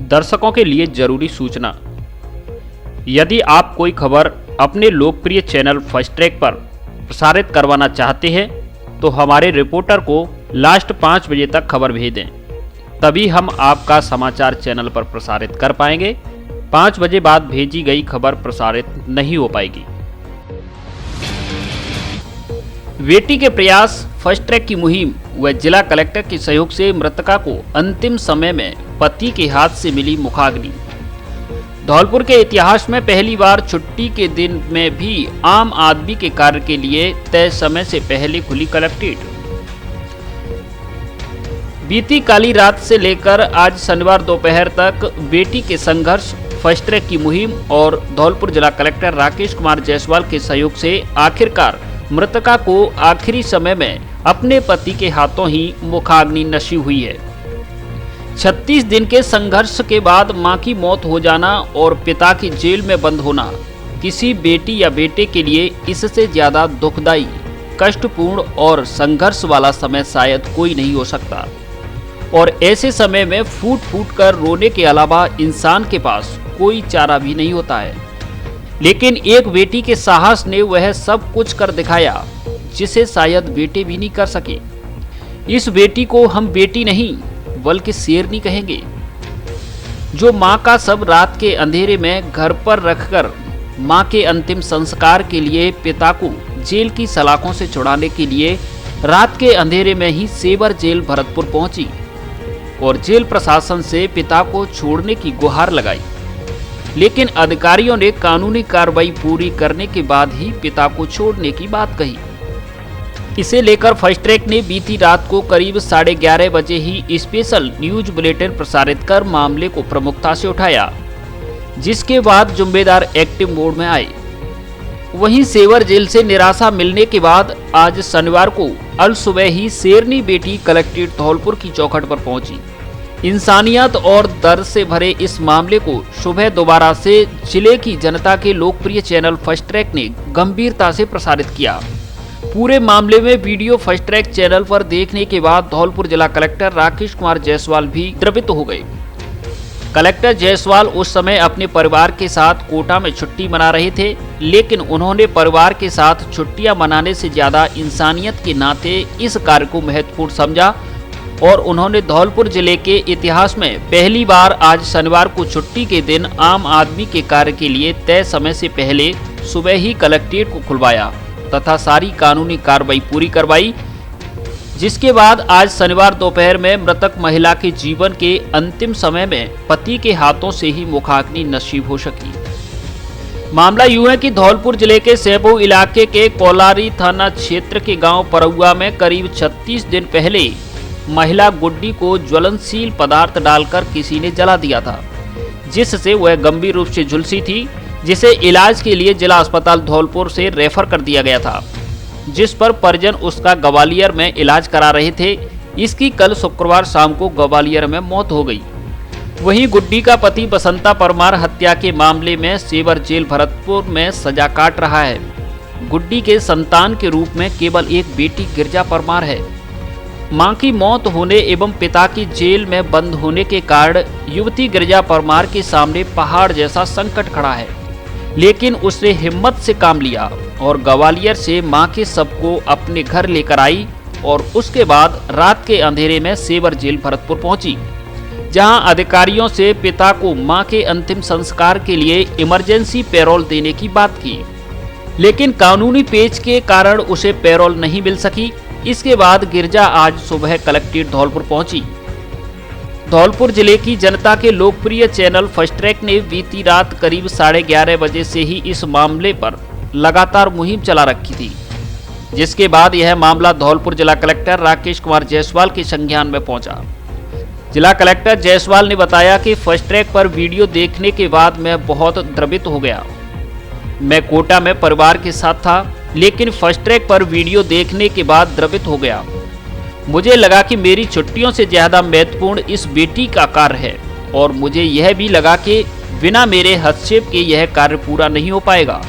दर्शकों के लिए जरूरी सूचना। यदि आप कोई खबर अपने लोकप्रिय चैनल फर्स्ट ट्रैक पर प्रसारित करवाना चाहते हैं तो हमारे रिपोर्टर को लास्ट 5 बजे तक खबर भेजें, तभी हम आपका समाचार चैनल पर प्रसारित कर पाएंगे। 5 बजे बाद भेजी गई खबर प्रसारित नहीं हो पाएगी। बेटी के प्रयास, फर्स्ट ट्रैक की मुहिम व जिला कलेक्टर के सहयोग से मृतका को अंतिम समय में पति के हाथ से मिली मुखाग्नि। धौलपुर के इतिहास में पहली बार छुट्टी के दिन में भी आम आदमी के कार्य के लिए तय समय से पहले खुली कलेक्ट्रेट। बीती काली रात से लेकर आज शनिवार दोपहर तक बेटी के संघर्ष, फर्स्ट ट्रैक की मुहिम और धौलपुर जिला कलेक्टर राकेश कुमार जायसवाल के सहयोग से आखिरकार मृतका को आखिरी समय में अपने पति के हाथों ही मुखाग्नि नसीब हुई है। 36 दिन के संघर्ष के बाद मां की मौत हो जाना और पिता की जेल में बंद होना किसी बेटी या बेटे के लिए इससे ज्यादा दुखदाई, कष्टपूर्ण और संघर्ष वाला समय शायद कोई नहीं हो सकता। और ऐसे समय में फूट फूट कर रोने के अलावा इंसान के पास कोई चारा भी नहीं होता है। लेकिन एक बेटी के साहस ने वह सब कुछ कर दिखाया जिसे शायद बेटे भी नहीं कर सके। इस बेटी को हम बेटी नहीं बल्कि शेरनी कहेंगे, जो मां का सब रात के अंधेरे में घर पर रखकर मां के अंतिम संस्कार के लिए पिता को जेल की सलाखों से छुड़ाने के लिए रात के अंधेरे में ही सेवर जेल भरतपुर पहुंची और जेल प्रशासन से पिता को छोड़ने की गुहार लगाई। लेकिन अधिकारियों ने कानूनी कार्रवाई पूरी करने के बाद ही पिता को छोड़ने की बात कही। इसे लेकर फर्स्ट ट्रैक ने बीती रात को करीब 11:30 बजे ही स्पेशल न्यूज बुलेटिन प्रसारित कर मामले को प्रमुखता से उठाया, जिसके बाद जिम्मेदार एक्टिव मोड में आए। वहीं सेवर जेल से निराशा मिलने के बाद आज शनिवार को अल सुबह ही शेरनी बेटी कलेक्ट्रेट धौलपुर की चौखट पर पहुंची। इंसानियत और दर्द से भरे इस मामले को सुबह दोबारा से जिले की जनता के लोकप्रिय चैनल फर्स्ट ट्रैक ने गंभीरता से प्रसारित किया। पूरे मामले में वीडियो फर्स्ट ट्रैक चैनल पर देखने के बाद धौलपुर जिला कलेक्टर राकेश कुमार जायसवाल भी द्रवित हो गए। कलेक्टर जायसवाल उस समय अपने परिवार के साथ कोटा में छुट्टी मना रहे थे, लेकिन उन्होंने परिवार के साथ छुट्टियां मनाने से ज्यादा इंसानियत के नाते इस कार्य को महत्वपूर्ण समझा और उन्होंने धौलपुर जिले के इतिहास में पहली बार आज शनिवार को छुट्टी के दिन आम आदमी के कार्य के लिए तय समय से पहले सुबह ही कलेक्ट्रेट को खुलवाया तथा सारी कानूनी कार्रवाई पूरी करवाई, जिसके बाद आज शनिवार दोपहर में मृतक महिला के जीवन के अंतिम समय में पति के हाथों से ही मुखाग्नि नसीब हो सकी। मामला यूं है कि धौलपुर जिले के सेबो इलाके के कोलारी थाना क्षेत्र के गांव परौआ में करीब 36 दिन पहले महिला गुड्डी को ज्वलनशील पदार्थ डालकर किसी ने जला दिया था, जिससे वह गंभीर रूप से झुलसी थी, जिसे इलाज के लिए जिला अस्पताल धौलपुर से रेफर कर दिया गया था, जिस पर परिजन उसका ग्वालियर में इलाज करा रहे थे। इसकी कल शुक्रवार शाम को ग्वालियर में मौत हो गई। वहीं गुड्डी का पति बसंता परमार हत्या के मामले में सेवर जेल भरतपुर में सजा काट रहा है। गुड्डी के संतान के रूप में केवल एक बेटी गिरजा परमार है। मां की मौत होने एवं पिता की जेल में बंद होने के कारण युवती गिरजा परमार के सामने पहाड़ जैसा संकट खड़ा है, लेकिन उसने हिम्मत से काम लिया और ग्वालियर से मां के शव को अपने घर लेकर आई और उसके बाद रात के अंधेरे में सेवर जेल भरतपुर पहुंची, जहां अधिकारियों से पिता को मां के अंतिम संस्कार के लिए इमरजेंसी पैरोल देने की बात की, लेकिन कानूनी पेच के कारण उसे पैरोल नहीं मिल सकी। इसके बाद गिरजा आज सुबह कलेक्ट्रेट धौलपुर पहुंची। धौलपुर जिले की जनता के लोकप्रिय चैनल फर्स्ट ट्रैक ने बीती रात करीब 11:30 बजे से ही इस मामले पर लगातार मुहिम चला रखी थी, जिसके बाद यह मामला धौलपुर जिला कलेक्टर राकेश कुमार जायसवाल के संज्ञान में पहुंचा। जिला कलेक्टर जायसवाल ने बताया कि फर्स्ट ट्रैक पर वीडियो देखने के बाद मैं बहुत द्रवित हो गया। मैं कोटा में परिवार के साथ था, लेकिन फर्स्ट ट्रैक पर वीडियो देखने के बाद द्रवित हो गया। मुझे लगा कि मेरी छुट्टियों से ज्यादा महत्वपूर्ण इस बेटी का कार्य है और मुझे यह भी लगा कि बिना मेरे हस्तक्षेप के यह कार्य पूरा नहीं हो पाएगा।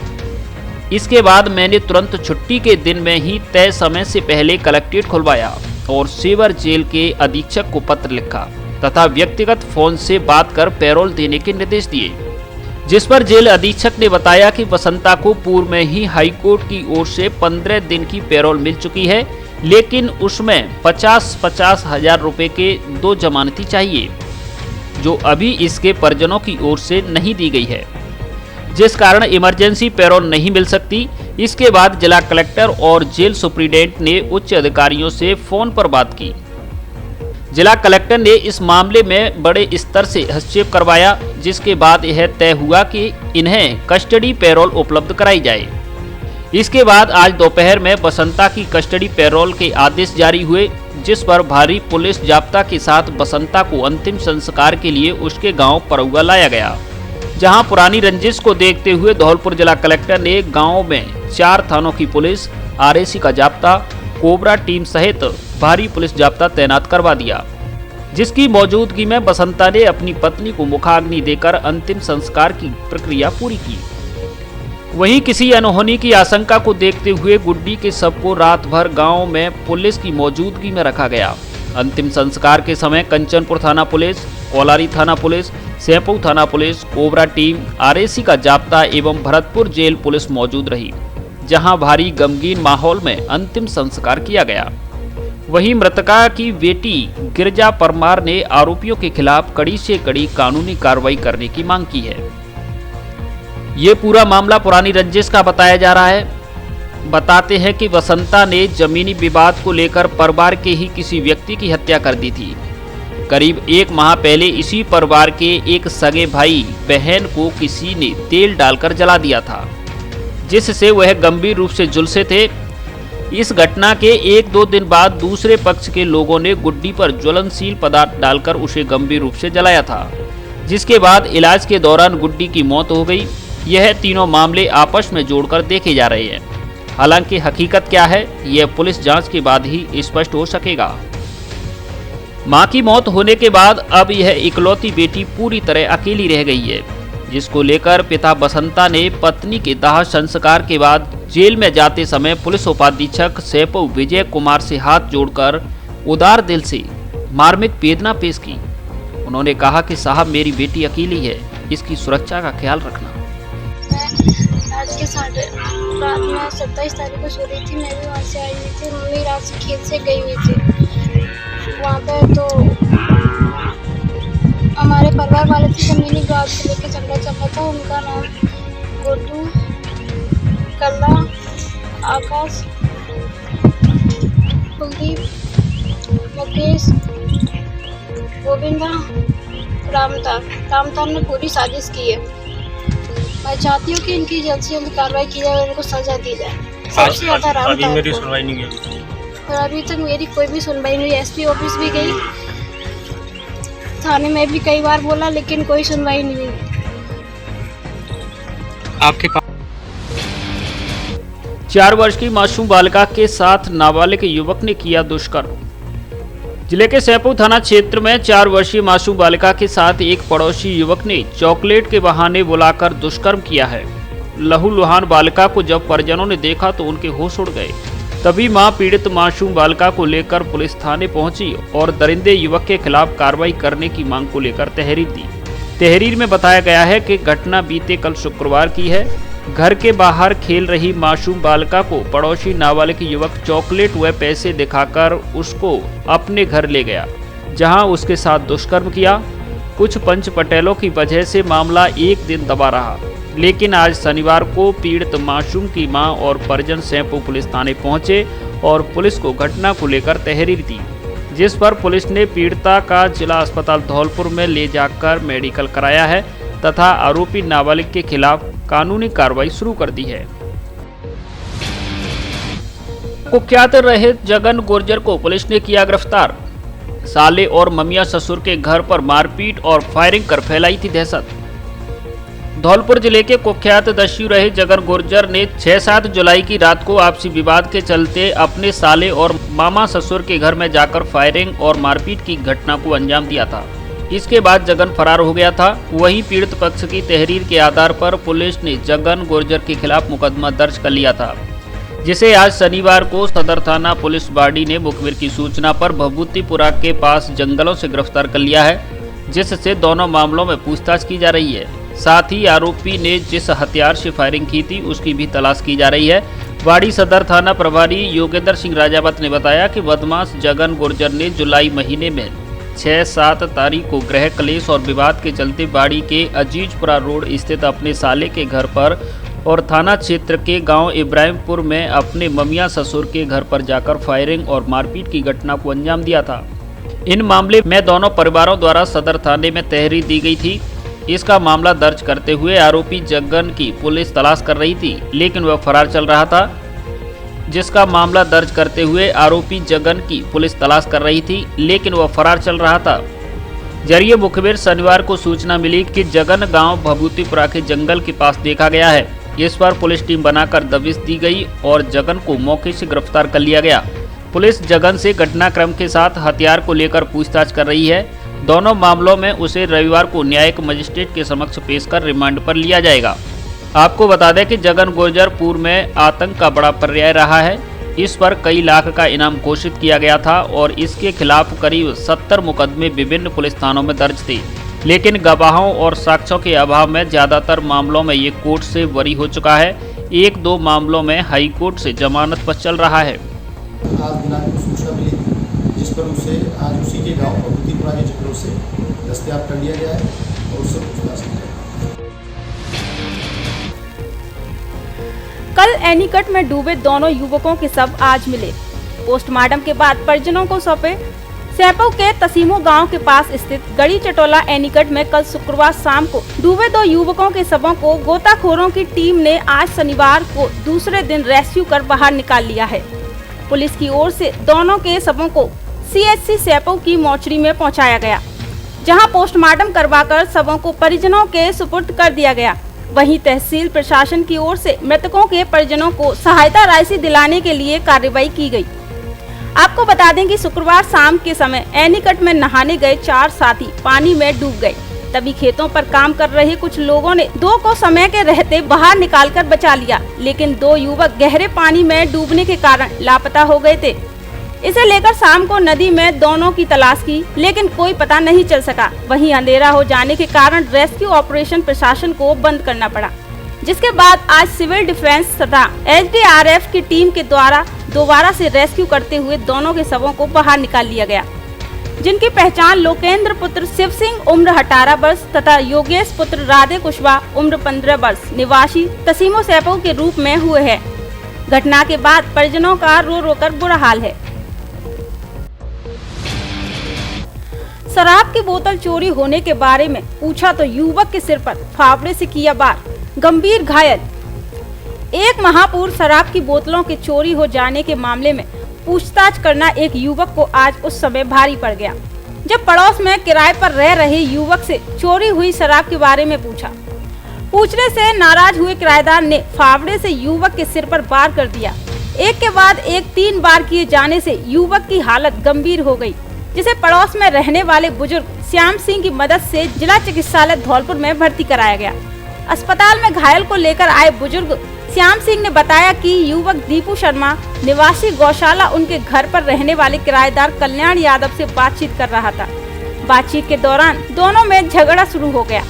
इसके बाद मैंने तुरंत छुट्टी के दिन में ही तय समय से पहले कलेक्ट्रेट खुलवाया और सेवर जेल के अधीक्षक को पत्र लिखा तथा व्यक्तिगत फोन से बात कर पैरोल देने के निर्देश दिए, जिस पर जेल अधीक्षक ने बताया कि बसंता को पूर्व में ही हाईकोर्ट की ओर से 15 दिन की पैरोल मिल चुकी है, लेकिन उसमें 50-50 हजार रुपए के 2 जमानती चाहिए, जो अभी इसके परिजनों की ओर से नहीं दी गई है, जिस कारण इमरजेंसी पैरोल नहीं मिल सकती। इसके बाद जिला कलेक्टर और जेल सुप्रीडेंट ने उच्च अधिकारियों से फोन पर बात की। जिला कलेक्टर ने इस मामले में बड़े स्तर से हस्तक्षेप करवाया, जिसके बाद यह तय हुआ कि इन्हें कस्टडी पैरोल उपलब्ध कराई जाए। इसके बाद आज दोपहर में बसंता की कस्टडी पैरोल के आदेश जारी हुए, जिस पर भारी पुलिस जाब्ता के साथ बसंता को अंतिम संस्कार के लिए उसके गांव परौआ लाया गया, जहां पुरानी रंजिश को देखते हुए धौलपुर जिला कलेक्टर ने गांव में 4 थानों की पुलिस, आरएसी का जाब्ता, कोबरा टीम सहित भारी पुलिस जाब्ता तैनात करवा दिया, जिसकी मौजूदगी में बसंता ने अपनी पत्नी को मुखाग्नि देकर अंतिम संस्कार की प्रक्रिया पूरी की। वहीं किसी अनहोनी की आशंका को देखते हुए गुड्डी के शव को रात भर गांव में पुलिस की मौजूदगी में रखा गया। अंतिम संस्कार के समय कंचनपुर थाना पुलिस, कोलारी थाना पुलिस, सैंपऊ थाना पुलिस, कोबरा टीम, आरएसी का जाब्ता एवं भरतपुर जेल पुलिस मौजूद रही, जहां भारी गमगीन माहौल में अंतिम संस्कार किया गया। वहीं मृतका की बेटी गिरजा परमार ने आरोपियों के खिलाफ कड़ी से कड़ी कानूनी कार्रवाई करने की मांग की है। ये पूरा मामला पुरानी रंजिश का बताया जा रहा है। बताते हैं कि बसंता ने जमीनी विवाद को लेकर परिवार के ही किसी व्यक्ति की हत्या कर दी थी। करीब 1 माह पहले इसी परिवार के एक सगे भाई बहन को किसी ने तेल डालकर जला दिया था, जिससे वह गंभीर रूप से झुलसे थे। इस घटना के 1-2 दिन बाद दूसरे पक्ष के लोगों ने गुड्डी पर ज्वलनशील पदार्थ डालकर उसे गंभीर रूप से जलाया था, जिसके बाद इलाज के दौरान गुड्डी की मौत हो गई। यह तीनों मामले आपस में जोड़कर देखे जा रहे हैं। हालांकि हकीकत क्या है, यह पुलिस जांच के बाद ही स्पष्ट हो सकेगा। मां की मौत होने के बाद अब यह इकलौती बेटी पूरी तरह अकेली रह गई है, जिसको लेकर पिता बसंता ने पत्नी के दाह संस्कार के बाद जेल में जाते समय पुलिस उपाधीक्षक सैपऊ विजय कुमार से हाथ जोड़कर उदार दिल से मार्मिक वेदना पेश की। उन्होंने कहा कि साहब, मेरी बेटी अकेली है, इसकी सुरक्षा का ख्याल रखना। आज के रात में 27 तारीख को सो रही थी, मैं भी वहाँ से आई हुई थी। मम्मी रात से खेत से गई हुई थी वहाँ पे, तो हमारे परिवार वाले थे जमीनी विवाद को लेकर झगड़ा चल रहा था। उनका नाम गुड्डू, कल्ला, आकाश, कुलदीप, मुकेश, गोविंदा, रामतार ने पूरी साजिश की है। मैं चाहती हूँ कि इनकी जल्द से जल्द कार्रवाई की जाए और इनको सजा दी जाए। सबसे ज्यादा रामतार मेरी सुनवाई नहीं हुई और अभी तक मेरी कोई भी सुनवाई नहीं हुई। एसपी ऑफिस भी गई, थाने में भी कई बार बोला, लेकिन कोई सुनवाई नहीं हुई। आपके 4 वर्ष की मासूम बालिका के साथ नाबालिग युवक ने किया दुष्कर्म। जिले के सैंपऊ थाना क्षेत्र में 4 वर्षीय मासूम बालिका के साथ एक पड़ोसी युवक ने चॉकलेट के बहाने बुलाकर दुष्कर्म किया है। लहूलुहान बालिका को जब परिजनों ने देखा तो उनके होश उड़ गए। तभी मां पीड़ित मासूम बालिका को लेकर पुलिस थाने पहुंची और दरिंदे युवक के खिलाफ कार्रवाई करने की मांग को लेकर तहरीर दी। तहरीर में बताया गया है कि घटना बीते कल शुक्रवार की है। घर के बाहर खेल रही मासूम बालिका को पड़ोसी नाबालिग युवक चॉकलेट व पैसे दिखाकर उसको अपने घर ले गया, जहां उसके साथ दुष्कर्म किया। कुछ पंच पटेलों की वजह से मामला एक दिन दबा रहा, लेकिन आज शनिवार को पीड़ित मासूम की मां और परिजन सैंपऊ पुलिस थाने पहुंचे और पुलिस को घटना को लेकर तहरीर दी, जिस पर पुलिस ने पीड़िता का जिला अस्पताल धौलपुर में ले जाकर मेडिकल कराया है तथा आरोपी नाबालिग के खिलाफ कानूनी कार्रवाई शुरू कर दी है। कुख्यात रहे जगन गुर्जर को पुलिस ने किया गिरफ्तार। साले और ममिया ससुर के घर पर मारपीट और फायरिंग कर फैलाई थी दहशत। धौलपुर जिले के कुख्यात दस्यु रहे जगन गुर्जर ने 6-7 जुलाई की रात को आपसी विवाद के चलते अपने साले और मामा ससुर के घर में जाकर फायरिंग और मारपीट की घटना को अंजाम दिया था। इसके बाद जगन फरार हो गया था। वहीं पीड़ित पक्ष की तहरीर के आधार पर पुलिस ने जगन गुर्जर के खिलाफ मुकदमा दर्ज कर लिया था। जिसे आज शनिवार को सदर थाना पुलिस बॉडी ने मुखबिर की सूचना पर भभूतिपुरा के पास जंगलों से गिरफ्तार कर लिया है, जिससे दोनों मामलों में पूछताछ की जा रही है। साथ ही आरोपी ने जिस हथियार से फायरिंग की थी उसकी भी तलाश की जा रही है। बाड़ी सदर थाना प्रभारी योगेंद्र सिंह राजावत ने बताया कि बदमाश जगन गुर्जर ने जुलाई महीने में 6-7 तारीख को गृह क्लेश और विवाद के चलते बाड़ी के अजीजपुरा रोड स्थित अपने साले के घर पर और थाना क्षेत्र के गांव इब्राहिमपुर में अपने ममिया ससुर के घर पर जाकर फायरिंग और मारपीट की घटना को अंजाम दिया था। इन मामले में दोनों परिवारों द्वारा सदर थाने में तहरीर दी गई थी। इसका मामला दर्ज करते हुए आरोपी जगन की पुलिस तलाश कर रही थी, लेकिन वह फरार चल रहा था। जिसका मामला दर्ज करते हुए आरोपी जगन की पुलिस तलाश कर रही थी, लेकिन वह फरार चल रहा था। जरिए मुखबिर शनिवार को सूचना मिली कि जगन गांव भभूतिपुरा के जंगल के पास देखा गया है। इस पर पुलिस टीम बनाकर दबिश दी गई और जगन को मौके से गिरफ्तार कर लिया गया। पुलिस जगन से घटनाक्रम के साथ हथियार को लेकर पूछताछ कर रही है। दोनों मामलों में उसे रविवार को न्यायिक मजिस्ट्रेट के समक्ष पेश कर रिमांड पर लिया जाएगा। आपको बता दें कि जगन गुर्जर पूर्व में आतंक का बड़ा पर्याय रहा है। इस पर कई लाख का इनाम घोषित किया गया था और इसके खिलाफ करीब 70 मुकदमे विभिन्न पुलिस थानों में दर्ज थे, लेकिन गवाहों और साक्ष्यों के अभाव में ज्यादातर मामलों में ये कोर्ट से बरी हो चुका है। 1-2 मामलों में हाई कोर्ट से जमानत पर चल रहा है। आज दिनांक को सूचना मिली थी, जिस पर उसे आज उसी के गांव भभूतिपुरा के जंगलों से दस्तयाब कर लिया गया है और उससे पूछताछ की जाएगी। कल एनीकट में डूबे दोनों युवकों के शव आज मिले। पोस्टमार्टम के बाद परिजनों को सौंपे। सैपो के तसीमो गांव के पास स्थित गड़ी चटोला एनीकट में कल शुक्रवार शाम को डूबे 2 युवकों के शवों को गोताखोरों की टीम ने आज शनिवार को दूसरे दिन रेस्क्यू कर बाहर निकाल लिया है। पुलिस की ओर से दोनों के शवों को CHC सैपो की मोर्चरी में पहुंचाया गया, जहां पोस्टमार्टम करवाकर शवों को परिजनों के सुपुर्द कर दिया गया। वहीं तहसील प्रशासन की ओर से मृतकों के परिजनों को सहायता राशि दिलाने के लिए कार्रवाई की गई। आपको बता दें कि शुक्रवार शाम के समय एनीकट में नहाने गए 4 साथी पानी में डूब गए। तभी खेतों पर काम कर रहे कुछ लोगों ने 2 को समय के रहते बाहर निकालकर बचा लिया, लेकिन 2 युवक गहरे पानी में डूबने के कारण लापता हो गए थे। इसे लेकर शाम को नदी में दोनों की तलाश की, लेकिन कोई पता नहीं चल सका। वहीं अंधेरा हो जाने के कारण रेस्क्यू ऑपरेशन प्रशासन को बंद करना पड़ा, जिसके बाद आज सिविल डिफेंस तथा SDRF की टीम के द्वारा दोबारा से रेस्क्यू करते हुए दोनों के शवों को बाहर निकाल लिया गया, जिनकी पहचान लोकेंद्र पुत्र शिव सिंह उम्र 18 वर्ष तथा योगेश पुत्र राधे कुशवाहा उम्र 15 वर्ष निवासी तसीमो सैपो के रूप में हुए है। घटना के बाद परिजनों का रो रो कर बुरा हाल है। शराब की बोतल चोरी होने के बारे में पूछा तो युवक के सिर पर फावड़े से किया वार, गंभीर घायल। एक महापुरुष शराब की बोतलों के चोरी हो जाने के मामले में पूछताछ करना एक युवक को आज उस समय भारी पड़ गया, जब पड़ोस में किराए पर रह रहे युवक से चोरी हुई शराब के बारे में पूछा। पूछने से नाराज हुए किराएदार ने फावड़े से युवक के सिर पर वार कर दिया। एक के बाद एक 3 बार किए जाने से युवक की हालत गंभीर हो गई, जिसे पड़ोस में रहने वाले बुजुर्ग श्याम सिंह की मदद से जिला चिकित्सालय धौलपुर में भर्ती कराया गया। अस्पताल में घायल को लेकर आए बुजुर्ग श्याम सिंह ने बताया कि युवक दीपू शर्मा निवासी गौशाला उनके घर पर रहने वाले किराएदार कल्याण यादव से बातचीत कर रहा था। बातचीत के दौरान दोनों में झगड़ा शुरू हो गया।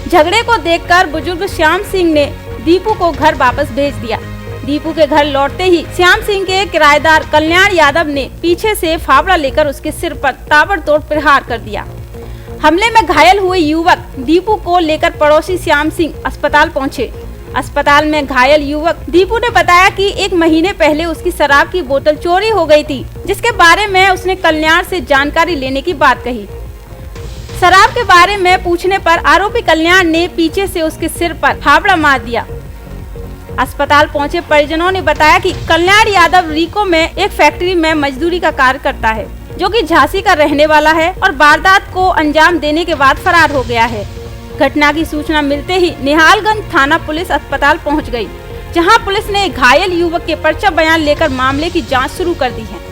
झगड़े को देखकर बुजुर्ग श्याम सिंह ने दीपू को घर वापस भेज दिया। दीपू के घर लौटते ही श्याम सिंह के किराएदार कल्याण यादव ने पीछे से फावड़ा लेकर उसके सिर पर ताबड़तोड़ प्रहार कर दिया। हमले में घायल हुए युवक दीपू को लेकर पड़ोसी श्याम सिंह अस्पताल पहुंचे। अस्पताल में घायल युवक दीपू ने बताया कि 1 महीने पहले उसकी शराब की बोतल चोरी हो गई थी, जिसके बारे में उसने कल्याण से जानकारी लेने की बात कही। शराब के बारे में पूछने पर आरोपी कल्याण ने पीछे से उसके सिर पर फावड़ा मार दिया। अस्पताल पहुंचे परिजनों ने बताया कि कल्याण यादव रीको में एक फैक्ट्री में मजदूरी का कार्य करता है, जो कि झांसी का रहने वाला है और वारदात को अंजाम देने के बाद फरार हो गया है। घटना की सूचना मिलते ही निहालगंज थाना पुलिस अस्पताल पहुंच गई, जहां पुलिस ने घायल युवक के पर्चा बयान लेकर मामले की जांच शुरू कर दी है।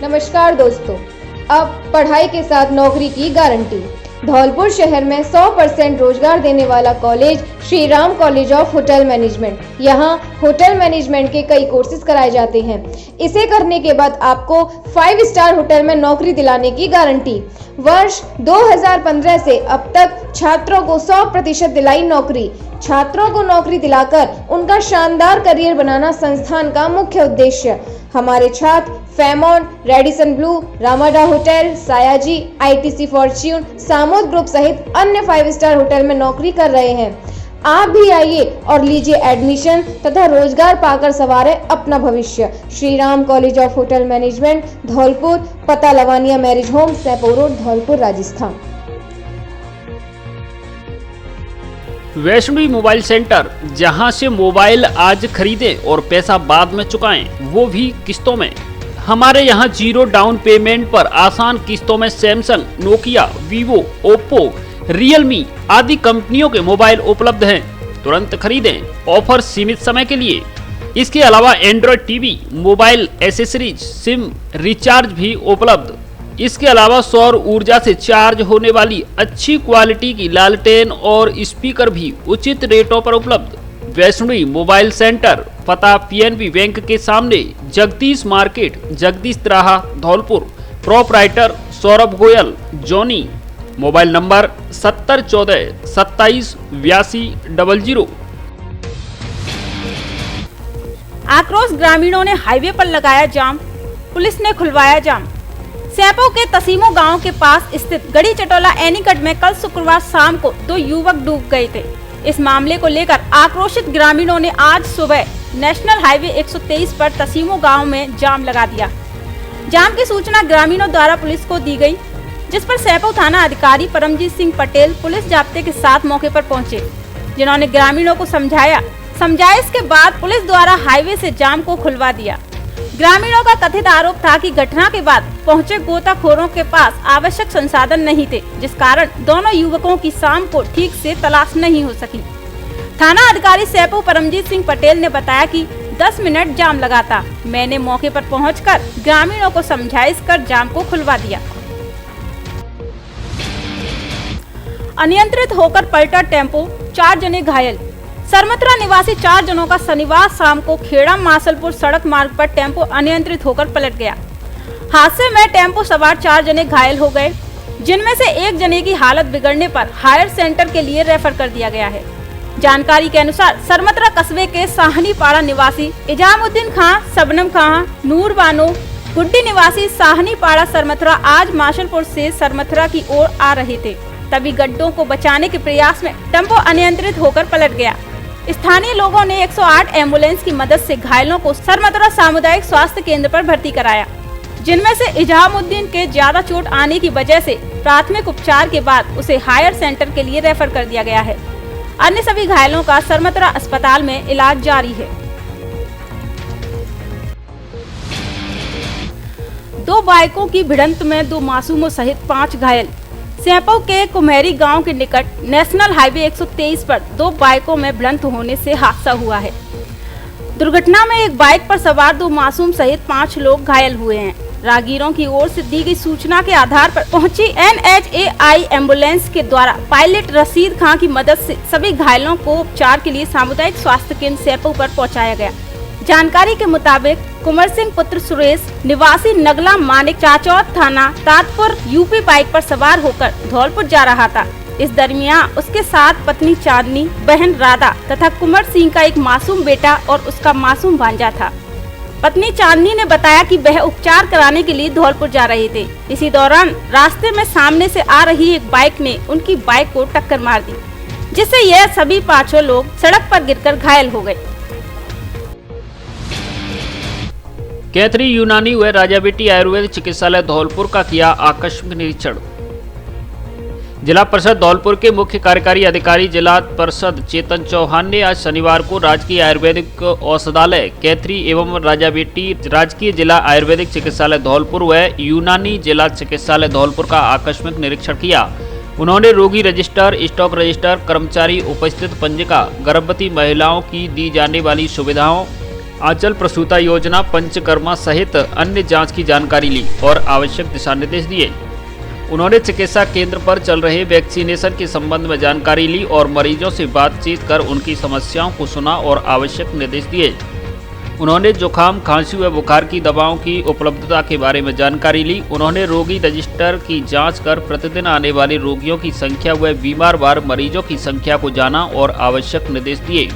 नमस्कार दोस्तों, अब पढ़ाई के साथ नौकरी की गारंटी। धौलपुर शहर में 100% रोजगार देने वाला college Shri Ram college of hotel management. यहाँ होटल मैनेजमेंट के कई कोर्सेज कराए जाते हैं। इसे करने के बाद आपको 5 स्टार होटल में नौकरी दिलाने की गारंटी। वर्ष 2015 से अब तक छात्रों को 100% दिलाई नौकरी। छात्रों को नौकरी दिलाकर उनका शानदार करियर बनाना संस्थान का मुख्य उद्देश्य। हमारे छात्र Fairmont, Radisson Blu, Ramada hotel, Sayaji, ITC Fortune, Samode group सहित अन्य 5 स्टार होटल में नौकरी कर रहे हैं। आप भी आइए और लीजिए एडमिशन तथा रोजगार पाकर संवारे अपना भविष्य। Shri Ram college of hotel management, Dholpur, पता Lavania marriage home, Saipau road, Dholpur, Rajasthan. Vaishnavi mobile centre, जहां से मोबाइल आज खरीदें और पैसा बाद में चुकाएं, वो भी किस्तों में। हमारे यहां 0 डाउन पेमेंट पर आसान किस्तों में Samsung, Nokia, Vivo, Oppo, Realme आदि कंपनियों के मोबाइल उपलब्ध हैं। तुरंत खरीदें, ऑफर सीमित समय के लिए। इसके अलावा Android TV, mobile accessories, SIM recharge भी उपलब्ध। इसके अलावा सौर ऊर्जा से चार्ज होने वाली अच्छी क्वालिटी की लालटेन और स्पीकर भी उचित रेटों पर उपलब्ध। वैष्णवी मोबाइल सेंटर, पता पीएनबी बैंक के सामने, जगदीश मार्केट, जगदीश तिराहा, Dholpur. Proprietor Saurabh Goyal, Johnny. Mobile number 7014 27 82 00। आक्रोश ग्रामीणों ने हाईवे पर लगाया जाम, पुलिस ने खुलवाया जाम। सैपो के तसीमो गांव के पास स्थित गढ़ी चटोला एनीकट में कल शुक्रवार शाम को 2 युवक डूब गए थे। इस मामले को लेकर आक्रोशित ग्रामीणों ने आज सुबह नेशनल हाईवे 123 पर तसीमो गांव में जाम लगा दिया। जाम की सूचना ग्रामीणों द्वारा पुलिस को दी गई, जिस पर सैपो थाना अधिकारी परमजीत सिंह पटेल पुलिस जाब्ते के साथ मौके पर पहुंचे, जिन्होंने ग्रामीणों को समझाया। समझाइश के बाद पुलिस द्वारा हाईवे से जाम को खुलवा दिया। ग्रामीणों का कथित आरोप था कि घटना के बाद पहुंचे गोताखोरों के पास आवश्यक संसाधन नहीं थे, जिस कारण दोनों युवकों की शाम को ठीक से तलाश नहीं हो सकी। थाना अधिकारी सैपो परमजीत सिंह पटेल ने बताया कि 10 मिनट जाम लगा था। मैंने मौके पर पहुंचकर ग्रामीणों को समझाइश कर जाम को खुलवा दिया। अनियंत्रित होकर पलटा टेम्पो, 4 जने घायल। सरमत्रा निवासी 4 जनों का शनिवार शाम को खेड़ा मासलपुर सड़क मार्ग पर टेम्पो अनियंत्रित होकर पलट गया। हादसे में टेम्पो सवार 4 जने घायल हो गए, जिनमें से एक जने की हालत बिगड़ने पर हायर सेंटर के लिए रेफर कर दिया गया है। जानकारी के अनुसार सरमत्रा कस्बे के साहनी पाड़ा निवासी इजामुद्दीन खां, शबनम खां, नूर बानो, गुड्डी निवासी साहनी पाड़ा सरमत्रा आज मासलपुर से सरमत्रा की ओर आ रहे थे। तभी गड्ढों को बचाने के प्रयास में टेम्पो अनियंत्रित होकर पलट गया। स्थानीय लोगों ने 108 एम्बुलेंस की मदद से घायलों को सरमत्रा सामुदायिक स्वास्थ्य केंद्र पर भर्ती कराया, जिनमें से इजामुद्दीन के ज्यादा चोट आने की वजह से प्राथमिक उपचार के बाद उसे हायर सेंटर के लिए रेफर कर दिया गया है। अन्य सभी घायलों का सरमत्रा अस्पताल में इलाज जारी है। 2 बाइकों की भिड़ंत में 2 मासूमों सहित 5 घायल। सैपो के कुम्हेरी गांव के निकट नेशनल हाईवे 123 पर 2 बाइकों में भिड़ंत होने से हादसा हुआ है। दुर्घटना में एक बाइक पर सवार 2 मासूम सहित 5 लोग घायल हुए हैं। राहगीरों की ओर से दी गई सूचना के आधार पर पहुंची NHAI एम्बुलेंस के द्वारा पायलट रशीद खां की मदद से सभी घायलों को उपचार के लिए सामुदायिक स्वास्थ्य केंद्र सैपो पर पहुंचाया गया। जानकारी के मुताबिक कुंवर सिंह पुत्र सुरेश निवासी नगला मानिक चाचौत थाना तातपुर यूपी बाइक पर सवार होकर धौलपुर जा रहा था। इस दरमियान उसके साथ पत्नी चांदनी, बहन राधा तथा कुंवर सिंह का एक मासूम बेटा और उसका मासूम भांजा था। पत्नी चांदनी ने बताया कि वह उपचार कराने के लिए धौलपुर जा रहे थे। इसी दौरान रास्ते में सामने से आ रही एक बाइक ने उनकी बाइक को टक्कर मार दी, जिससे यह सभी 5 लोग सड़क पर गिरकर घायल हो गए। कैथरी यूनानी व राजाबेटी आयुर्वेद चिकित्सालय धौलपुर का किया आकस्मिक निरीक्षण। जिला परिषद धौलपुर के मुख्य कार्यकारी अधिकारी जिला परिषद चेतन चौहान ने आज शनिवार को राजकीय आयुर्वेदिक औषधालय कैथरी एवं राजाबेटी राजकीय जिला आयुर्वेदिक चिकित्सालय धौलपुर व यूनानी जिला चिकित्सालय धौलपुर का आकस्मिक निरीक्षण किया। उन्होंने रोगी रजिस्टर, स्टॉक रजिस्टर, कर्मचारी उपस्थित पंजिका, गर्भवती महिलाओं की दी जाने वाली सुविधाओं, आंचल प्रसूता योजना, पंचकर्मा सहित अन्य जांच की जानकारी ली और आवश्यक दिशा निर्देश दिए। उन्होंने चिकित्सा केंद्र पर चल रहे वैक्सीनेशन के संबंध में जानकारी ली और मरीजों से बातचीत कर उनकी समस्याओं को सुना और आवश्यक निर्देश दिए। उन्होंने जुकाम, खांसी व बुखार की दवाओं की उपलब्धता के बारे में जानकारी ली। उन्होंने रोगी रजिस्टर की जांच कर प्रतिदिन आने वाले रोगियों की संख्या व बीमार मरीजों की संख्या को जाना और आवश्यक निर्देश दिए।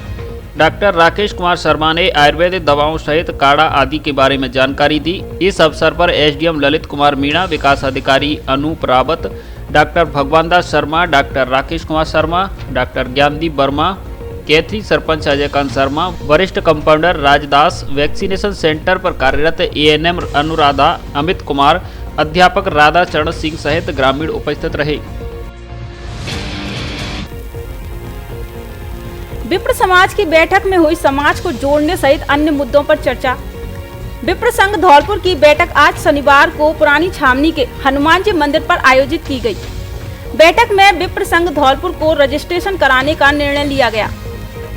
डॉक्टर राकेश कुमार शर्मा ने आयुर्वेदिक दवाओं सहित काढ़ा आदि के बारे में जानकारी दी। इस अवसर पर एसडीएम ललित कुमार मीणा, विकास अधिकारी अनूप रावत, डॉक्टर भगवान दास शर्मा, डॉक्टर राकेश कुमार शर्मा, डॉक्टर ज्ञानदीप वर्मा, कैथी सरपंच अजयकांत शर्मा, वरिष्ठ कंपाउंडर राजदास, वैक्सीनेशन सेंटर पर कार्यरत एएनएम अनुराधा, अमित कुमार, अध्यापक राधा चरण सिंह सहित ग्रामीण उपस्थित रहे। विप्र समाज की बैठक में हुई समाज को जोड़ने सहित अन्य मुद्दों पर चर्चा। विप्र संघ धौलपुर की बैठक आज शनिवार को पुरानी छावनी के हनुमान जी मंदिर पर आयोजित की गई। बैठक में विप्र संघ धौलपुर को रजिस्ट्रेशन कराने का निर्णय लिया गया।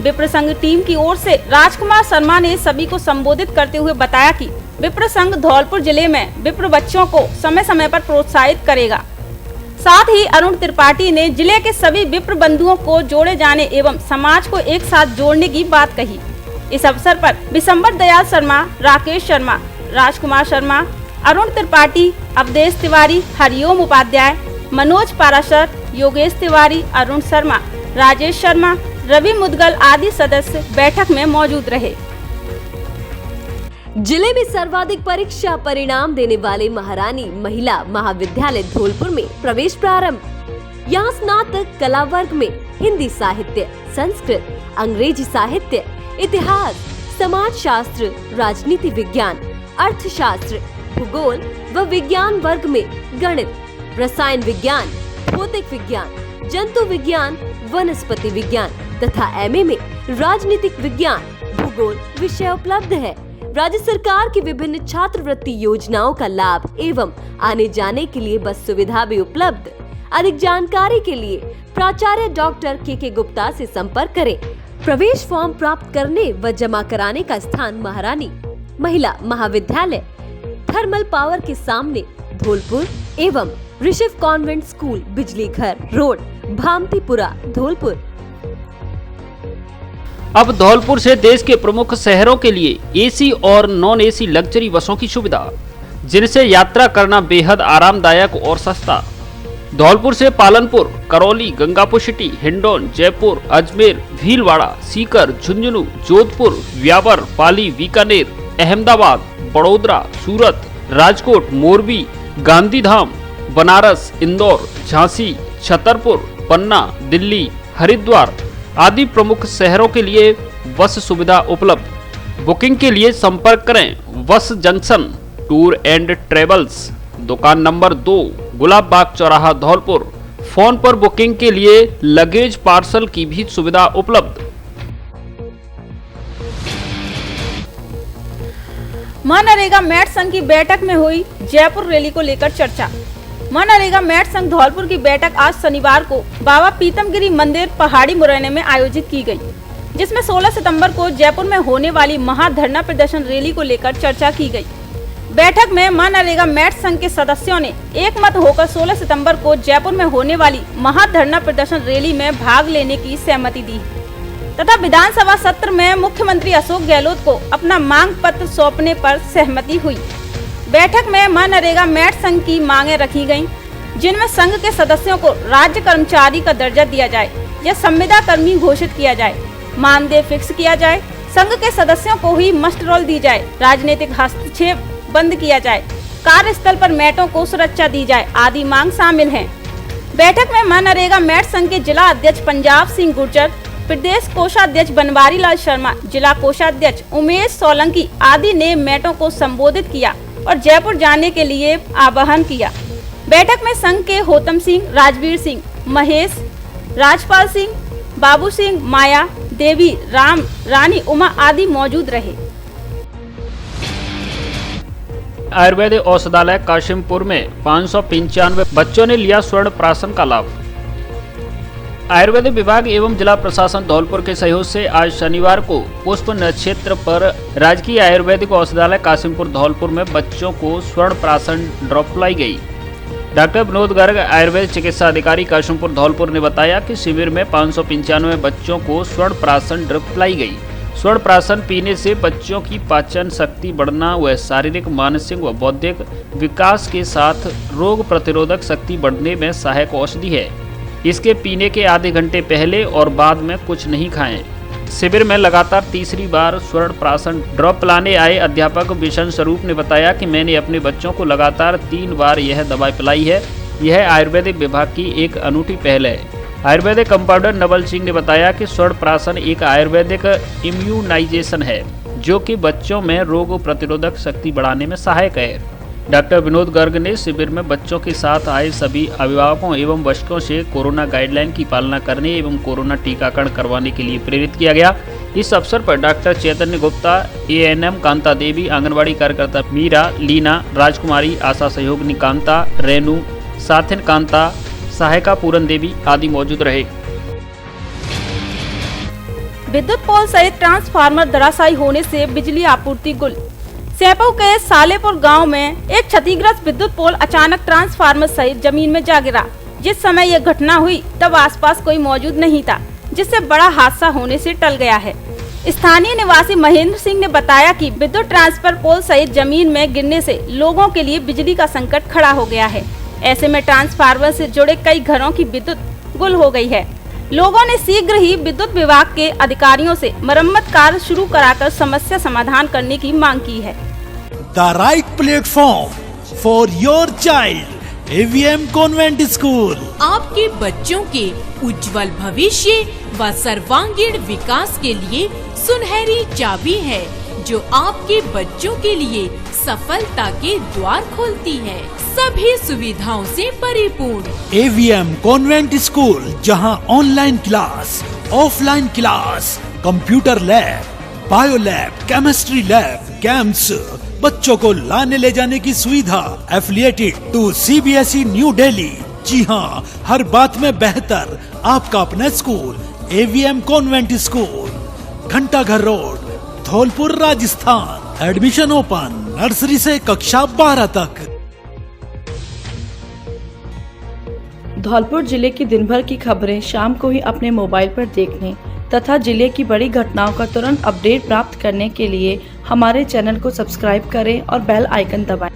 विप्र संघ टीम की ओर से राजकुमार शर्मा ने सभी को संबोधित करते हुए बताया कि विप्र संघ धौलपुर जिले में विप्र बच्चों को समय समय पर प्रोत्साहित करेगा। साथ ही अरुण त्रिपाठी ने जिले के सभी विप्र बंधुओं को जोड़े जाने एवं समाज को एक साथ जोड़ने की बात कही। इस अवसर पर विशंबर दयाल शर्मा, राकेश शर्मा, राजकुमार शर्मा, अरुण त्रिपाठी, अवधेश तिवारी, हरिओम उपाध्याय, मनोज पाराशर, योगेश तिवारी, अरुण शर्मा, राजेश शर्मा, रवि मुदगल आदि सदस्य बैठक में मौजूद रहे। जिले में सर्वाधिक परीक्षा परिणाम देने वाले महारानी महिला महाविद्यालय धौलपुर में प्रवेश प्रारंभ। यहाँ स्नातक कला वर्ग में हिंदी साहित्य, संस्कृत, अंग्रेजी साहित्य, इतिहास, समाज शास्त्र, राजनीति विज्ञान, अर्थशास्त्र, भूगोल व विज्ञान वर्ग में गणित, रसायन विज्ञान, भौतिक विज्ञान, जंतु विज्ञान, वनस्पति विज्ञान तथा एमए में राजनीतिक विज्ञान, भूगोल विषय उपलब्ध है। राज्य सरकार की विभिन्न छात्रवृत्ति योजनाओं का लाभ एवं आने जाने के लिए बस सुविधा भी उपलब्ध। अधिक जानकारी के लिए प्राचार्य डॉक्टर के गुप्ता से संपर्क करें। प्रवेश फॉर्म प्राप्त करने व जमा कराने का स्थान महारानी महिला महाविद्यालय, थर्मल पावर के सामने धौलपुर एवं ऋषभ कॉन्वेंट स्कूल, बिजली घर रोड, भामतीपुरा, धौलपुर। अब धौलपुर से देश के प्रमुख शहरों के लिए एसी और नॉन एसी लग्जरी बसों की सुविधा, जिनसे यात्रा करना बेहद आरामदायक और सस्ता। धौलपुर से पालनपुर, करौली, गंगापुर सिटी, हिंडौन, जयपुर, अजमेर, भीलवाड़ा, सीकर, झुंझुनू, जोधपुर, व्यावर, पाली, बीकानेर, अहमदाबाद, बड़ोदरा, सूरत, राजकोट, मोरबी, गांधीधाम, बनारस, इंदौर, झांसी, छतरपुर, पन्ना, दिल्ली, हरिद्वार आदि प्रमुख शहरों के लिए बस सुविधा उपलब्ध। बुकिंग के लिए संपर्क करें बस जंक्शन टूर एंड ट्रेवल्स, दुकान नंबर 2, गुलाब बाग चौराहा, धौलपुर। फोन पर बुकिंग के लिए लगेज पार्सल की भी सुविधा उपलब्ध। मनरेगा मैट संघ की बैठक में हुई जयपुर रैली को लेकर चर्चा। मनरेगा मैट संघ धौलपुर की बैठक आज शनिवार को बाबा पीतमगिरी मंदिर, पहाड़ी मुरैना में आयोजित की गई, जिसमें 16 सितंबर को जयपुर में होने वाली महाधरना प्रदर्शन रैली को लेकर चर्चा की गई। बैठक में मनरेगा मैट संघ के सदस्यों ने एकमत होकर 16 सितंबर को जयपुर में होने वाली महाधरना प्रदर्शन रैली में भाग लेने की सहमति दी तथा विधानसभा सत्र में मुख्यमंत्री अशोक गहलोत को अपना मांग पत्र सौंपने पर सहमति हुई। बैठक में मनरेगा मैट संघ की मांगे रखी गयी, जिनमें संघ के सदस्यों को राज्य कर्मचारी का दर्जा दिया जाए या संविदा कर्मी घोषित किया जाए, मानदेय फिक्स किया जाए, संघ के सदस्यों को ही मस्ट रोल दी जाए, राजनीतिक हस्तक्षेप बंद किया जाए, कार्यस्थल पर मैटों को सुरक्षा दी जाए आदि मांग शामिल हैं। बैठक में मनरेगा मैट संघ के जिला अध्यक्ष पंजाब सिंह गुर्जर, प्रदेश कोषाध्यक्ष बनवारी लाल शर्मा, जिला कोषाध्यक्ष उमेश सोलंकी आदि ने मैटों को संबोधित किया और जयपुर जाने के लिए आह्वान किया। बैठक में संघ के होतम सिंह, राजवीर सिंह, महेश, राजपाल सिंह, बाबू सिंह, माया देवी, राम, रानी उमा आदि मौजूद रहे। आयुर्वेदिक औषधालय काशिमपुर में 595 बच्चों ने लिया स्वर्ण प्राशन का लाभ। आयुर्वेदिक विभाग एवं जिला प्रशासन धौलपुर के सहयोग से आज शनिवार को पुष्प नक्षत्र पर राजकीय आयुर्वेदिक औषधालय काशिमपुर धौलपुर में बच्चों को स्वर्ण प्राशन ड्रॉप पिलाई गई। डॉक्टर विनोद गर्ग आयुर्वेद चिकित्सा अधिकारी काशुमपुर धौलपुर ने बताया कि शिविर में 595 बच्चों को स्वर्ण प्राशन ड्रिप पिलाई गई। स्वर्ण प्राशन पीने से बच्चों की पाचन शक्ति बढ़ना व शारीरिक, मानसिक व बौद्धिक विकास के साथ रोग प्रतिरोधक शक्ति बढ़ने में सहायक औषधि है। इसके पीने के आधे घंटे पहले और बाद में कुछ नहीं खाएं। शिविर में लगातार तीसरी बार स्वर्ण प्राशन ड्रॉप पिलाने आए अध्यापक बिशन स्वरूप ने बताया कि मैंने अपने बच्चों को लगातार 3 बार यह दवाई पिलाई है। यह आयुर्वेदिक विभाग की एक अनूठी पहल है। आयुर्वेदिक कंपाउंडर नवल सिंह ने बताया कि स्वर्ण प्राशन एक आयुर्वेदिक इम्यूनाइजेशन है जो कि बच्चों में रोग प्रतिरोधक शक्ति बढ़ाने में सहायक है। डॉक्टर विनोद गर्ग ने शिविर में बच्चों के साथ आए सभी अभिभावकों एवं वयस्कों से कोरोना गाइडलाइन की पालना करने एवं कोरोना टीकाकरण करवाने के लिए प्रेरित किया गया। इस अवसर पर डॉक्टर चैतन्य गुप्ता, ANM कांता देवी, आंगनबाड़ी कार्यकर्ता मीरा, लीना, राजकुमारी, आशा सहयोगिनी कांता, रेनू, साथिन कांता, सहायिका पूरन देवी आदि मौजूद रहे। विद्युत पोल सहित ट्रांसफार्मर धराशायी होने से बिजली आपूर्ति गुल। सैंपौ के सालेपुर गांव में एक क्षतिग्रस्त विद्युत पोल अचानक ट्रांसफार्मर सहित जमीन में जा गिरा। जिस समय यह घटना हुई तब आसपास कोई मौजूद नहीं था, जिससे बड़ा हादसा होने से टल गया है। स्थानीय निवासी महेंद्र सिंह ने बताया कि विद्युत ट्रांसफर पोल सहित जमीन में गिरने से लोगों के लिए बिजली का संकट खड़ा हो गया है। ऐसे में ट्रांसफार्मर से जुड़े कई घरों की विद्युत गुल हो गई है। लोगों ने शीघ्र ही विद्युत विभाग के अधिकारियों से मरम्मत कार्य शुरू कराकर समस्या समाधान करने की मांग की है। The right platform for your child, AVM Convent School। आपके बच्चों के उज्जवल भविष्य व सर्वांगीण विकास के लिए सुनहरी चाबी है जो आपके बच्चों के लिए सफलता के द्वार खोलती है, सभी सुविधाओं से परिपूर्ण। AVM Convent School, जहां online class, offline class, computer lab, bio lab, chemistry lab, camps, बच्चों को लाने ले जाने की सुविधा, affiliated to CBSE New Delhi. जी हाँ, हर बात में बेहतर आपका अपना school AVM convent school, Ghantaghar road, Dholpur, Rajasthan. Admission open, nursery से कक्षा 12 तक। धौलपुर जिले की दिन भर की खबरें शाम को ही अपने मोबाइल पर देखने तथा जिले की बड़ी घटनाओं का तुरंत अपडेट प्राप्त करने के लिए हमारे चैनल को सब्सक्राइब करें और बेल आइकन दबाएं।